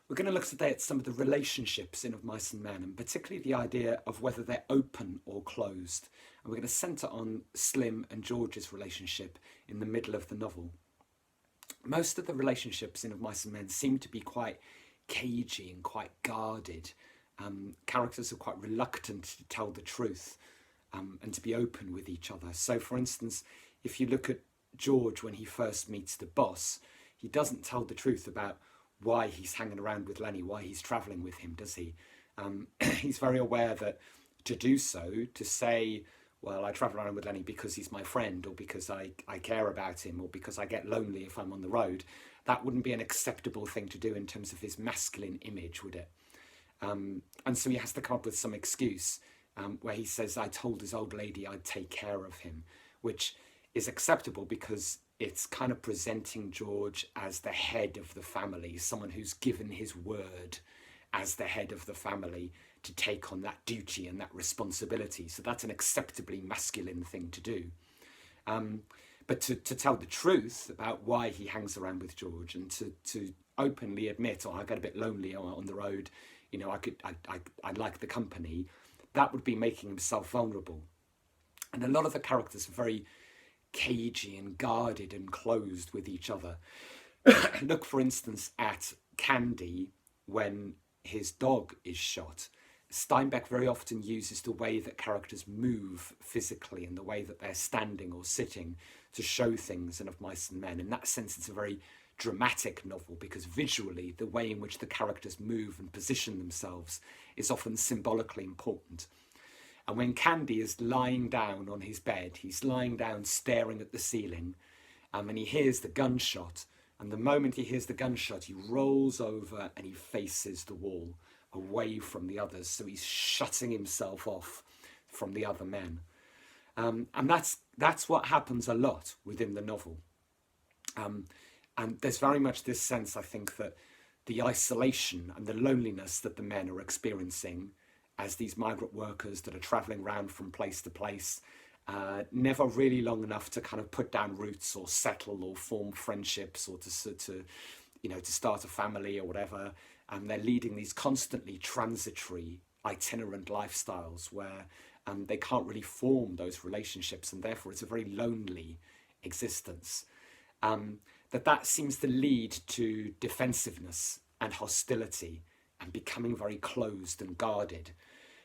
We're going to look today at some of the relationships in Of Mice and Men, and particularly the idea of whether they're open or closed. And we're going to centre on Slim and George's relationship in the middle of the novel. Most of the relationships in Of Mice and Men seem to be quite cagey and quite guarded. Characters are quite reluctant to tell the truth and to be open with each other. So, for instance, if you look at George when he first meets the boss, he doesn't tell the truth about why he's hanging around with Lenny, why he's travelling with him, does he? He's very aware that to do so, to say, well, I travel around with Lenny because he's my friend, or because I care about him, or because I get lonely if I'm on the road, that wouldn't be an acceptable thing to do in terms of his masculine image, would it? And so he has to come up with some excuse where he says, I told his old lady I'd take care of him, which is acceptable because it's kind of presenting George as the head of the family, someone who's given his word as the head of the family to take on that duty and that responsibility. So that's an acceptably masculine thing to do. But to tell the truth about why he hangs around with George and to openly admit, oh, I get a bit lonely on the road, you know, I like the company, that would be making himself vulnerable. And a lot of the characters are very cagey and guarded and closed with each other. Look, for instance, at Candy when his dog is shot. Steinbeck very often uses the way that characters move physically and the way that they're standing or sitting to show things in Of Mice and Men. In that sense, it's a very dramatic novel because visually the way in which the characters move and position themselves is often symbolically important. And when Candy is lying down on his bed, he's lying down staring at the ceiling, and he hears the gunshot. And the moment he hears the gunshot, he rolls over and he faces the wall, away from the others. So he's shutting himself off from the other men. And that's what happens a lot within the novel. And there's very much this sense, I think, that the isolation and the loneliness that the men are experiencing as these migrant workers that are travelling around from place to place, never really long enough to kind of put down roots or settle or form friendships or to start a family or whatever. And they're leading these constantly transitory, itinerant lifestyles where they can't really form those relationships, and therefore it's a very lonely existence. That seems to lead to defensiveness and hostility and becoming very closed and guarded.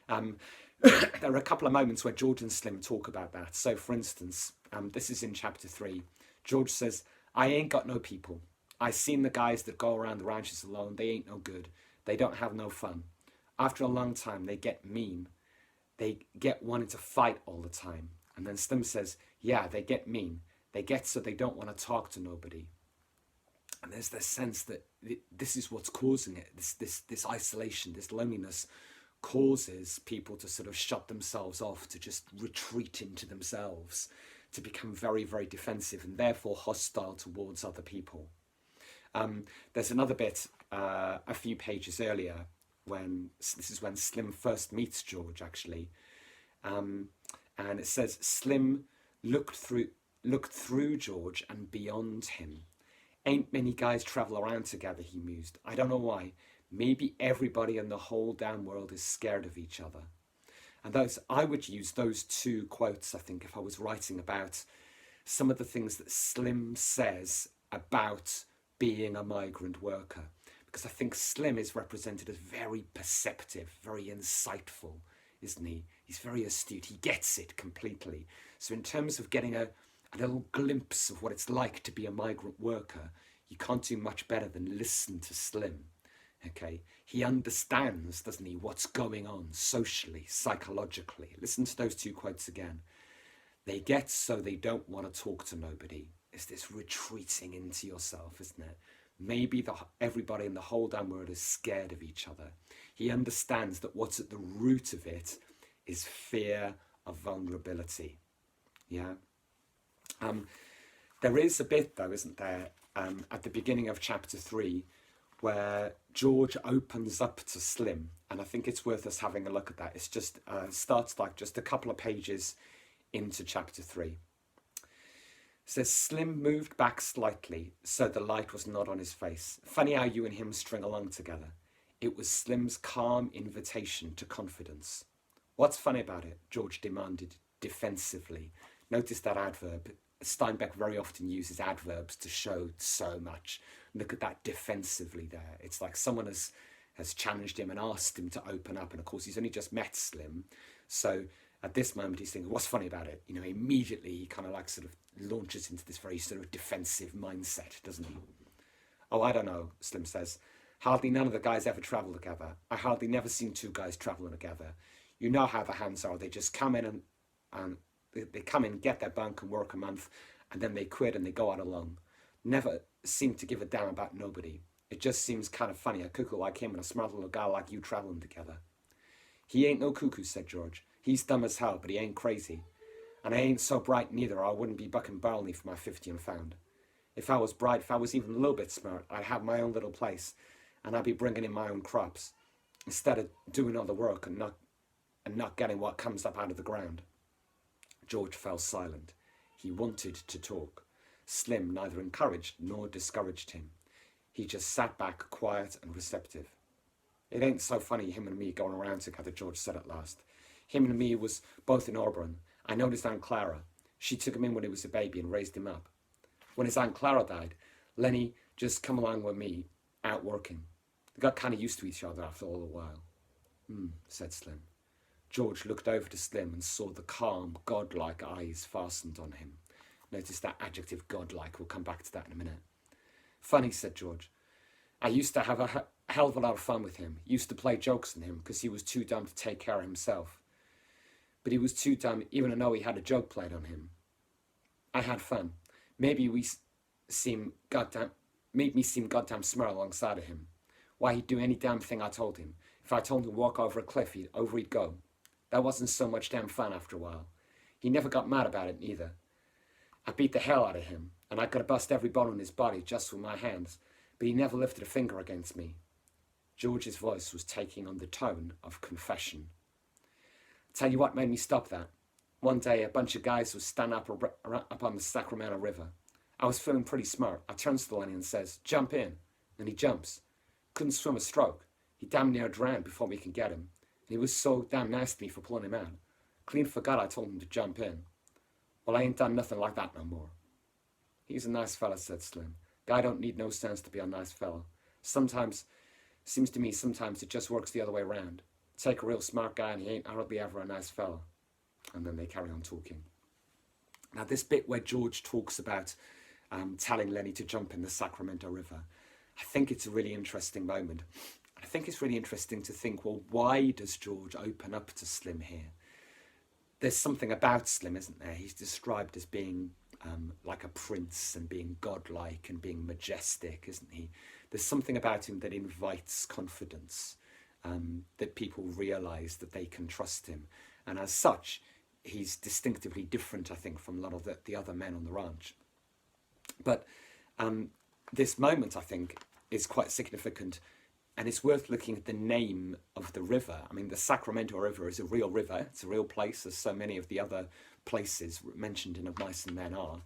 There are a couple of moments where George and Slim talk about that. So, for instance, this is in chapter 3. George says, I ain't got no people. I seen the guys that go around the ranches alone. They ain't no good. They don't have no fun. After a long time, they get mean. They get wanting to fight all the time. And then Slim says, yeah, they get mean. They get so they don't want to talk to nobody. And there's this sense that this is what's causing it. This isolation, this loneliness causes people to sort of shut themselves off, to just retreat into themselves, to become very, very defensive and therefore hostile towards other people. There's another bit a few pages earlier when Slim first meets George, actually. And it says, Slim looked through George and beyond him. Ain't many guys travel around together, he mused. I don't know why. Maybe everybody in the whole damn world is scared of each other. And I would use those two quotes, I think, if I was writing about some of the things that Slim says about being a migrant worker. Because I think Slim is represented as very perceptive, very insightful, isn't he? He's very astute. He gets it completely. So in terms of getting a little glimpse of what it's like to be a migrant worker, you can't do much better than listen to Slim. Okay, he understands, doesn't he, what's going on socially, psychologically. Listen to those two quotes again. They get so they don't want to talk to nobody. It's this retreating into yourself, isn't it? Maybe everybody in the whole damn world is scared of each other. He understands that what's at the root of it is fear of vulnerability. Yeah. There is a bit, though, isn't there, at the beginning of chapter 3, where George opens up to Slim, and I think it's worth us having a look at that. It's just starts like just a couple of pages into chapter 3. Says Slim moved back slightly so the light was not on his face. Funny how you and him string along together. It was Slim's calm invitation to confidence. What's funny about it? George demanded defensively. Notice that adverb. Steinbeck very often uses adverbs to show so much. Look at that defensively there. It's like someone has challenged him and asked him to open up. And of course, he's only just met Slim. So at this moment, he's thinking, what's funny about it? You know, immediately he kind of like sort of launches into this very sort of defensive mindset, doesn't he? Oh, I don't know, Slim says. Hardly none of the guys ever travel together. I hardly never seen two guys traveling together. You know how the hands are. They just come in and they come in, get their bunk and work a month, and then they quit and they go out alone. Never seem to give a damn about nobody. It just seems kind of funny, a cuckoo like him and a smart little guy like you traveling together. He ain't no cuckoo, said George. He's dumb as hell, but he ain't crazy. And I ain't so bright neither, or I wouldn't be bucking Burnley for my 50 and found. If I was bright, if I was even a little bit smart, I'd have my own little place, and I'd be bringing in my own crops, instead of doing all the work and not getting what comes up out of the ground. George fell silent. He wanted to talk. Slim neither encouraged nor discouraged him. He just sat back, quiet and receptive. It ain't so funny, him and me going around together, George said at last. Him and me was both in Auburn. I know his Aunt Clara. She took him in when he was a baby and raised him up. When his Aunt Clara died, Lenny just come along with me, out working. They got kind of used to each other after all a while. Said Slim. George looked over to Slim and saw the calm, godlike eyes fastened on him. Notice that adjective godlike. We'll come back to that in a minute. Funny, said George. I used to have a hell of a lot of fun with him. Used to play jokes on him because he was too dumb to take care of himself. But he was too dumb even to know he had a joke played on him. I had fun. Made me seem goddamn smart alongside of him. Why, he'd do any damn thing I told him. If I told him to walk over a cliff, he'd go. That wasn't so much damn fun after a while. He never got mad about it neither. I beat the hell out of him, and I could have bust every bone in his body just with my hands, but he never lifted a finger against me. George's voice was taking on the tone of confession. Tell you what made me stop that. One day, a bunch of guys was standing up on the Sacramento River. I was feeling pretty smart. I turns to Lenny and says, jump in. And he jumps. Couldn't swim a stroke. He damn near drowned before we could get him. And he was so damn nice to me for pulling him out. Clean forgot I told him to jump in. Well, I ain't done nothing like that no more. He's a nice fella, said Slim. Guy don't need no sense to be a nice fella. Seems to me sometimes it just works the other way around. Take a real smart guy and he ain't hardly ever a nice fella. And then they carry on talking. Now this bit where George talks about telling Lenny to jump in the Sacramento River, I think it's a really interesting moment. I think it's really interesting to think, well, why does George open up to Slim here? There's something about Slim, isn't there? He's described as being like a prince and being godlike and being majestic, isn't he? There's something about him that invites confidence, that people realise that they can trust him. And as such, he's distinctively different, I think, from a lot of the other men on the ranch. But this moment, I think, is quite significant. And it's worth looking at the name of the river. I mean, the Sacramento River is a real river. It's a real place, as so many of the other places mentioned in Of Mice and Men are.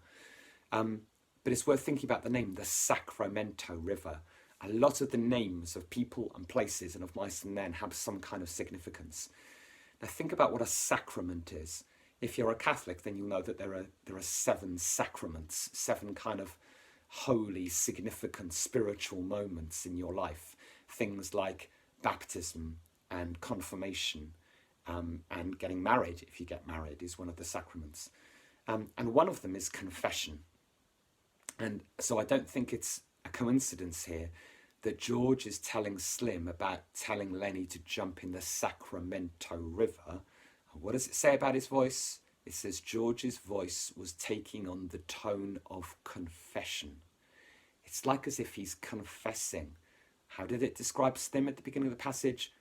But it's worth thinking about the name, the Sacramento River. A lot of the names of people and places in Of Mice and Men have some kind of significance. Now, think about what a sacrament is. If you're a Catholic, then you'll know that there are 7 sacraments, 7 kind of holy, significant, spiritual moments in your life. Things like baptism and confirmation and getting married, if you get married, is one of the sacraments. And one of them is confession. And so I don't think it's a coincidence here that George is telling Slim about telling Lenny to jump in the Sacramento River. What does it say about his voice? It says George's voice was taking on the tone of confession. It's like as if he's confessing. How did it describe Slim at the beginning of the passage?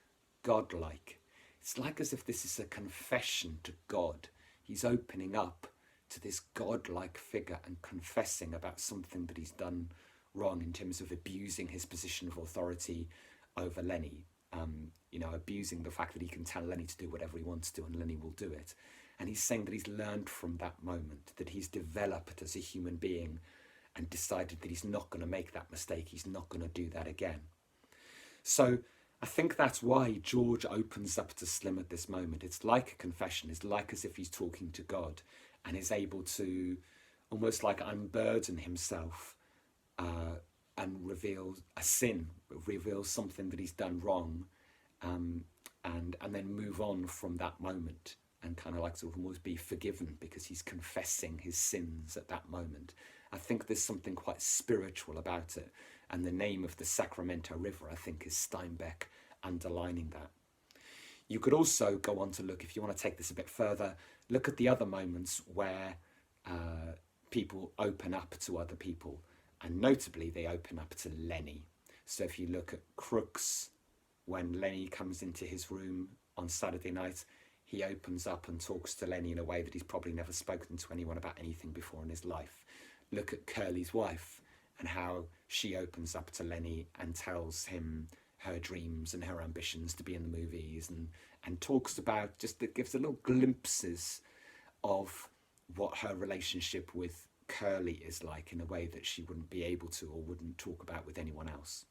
Godlike. It's like as if this is a confession to God. He's opening up to this godlike figure and confessing about something that he's done wrong in terms of abusing his position of authority over Lenny. Abusing the fact that he can tell Lenny to do whatever he wants to and Lenny will do it. And he's saying that he's learned from that moment, that he's developed as a human being and decided that he's not going to make that mistake. He's not going to do that again. So I think that's why George opens up to Slim at this moment. It's like a confession. It's like as if he's talking to God and is able to almost like unburden himself and reveal a sin, reveal something that he's done wrong, and then move on from that moment and kind of like sort of almost be forgiven because he's confessing his sins at that moment. I think there's something quite spiritual about it. And the name of the Sacramento River, I think, is Steinbeck underlining that. You could also go on to look, if you want to take this a bit further, look at the other moments where people open up to other people. And notably, they open up to Lenny. So if you look at Crooks, when Lenny comes into his room on Saturday night, he opens up and talks to Lenny in a way that he's probably never spoken to anyone about anything before in his life. Look at Curly's wife and how she opens up to Lenny and tells him her dreams and her ambitions to be in the movies, and talks about, just that gives a little glimpses of what her relationship with Curly is like in a way that she wouldn't be able to or wouldn't talk about with anyone else.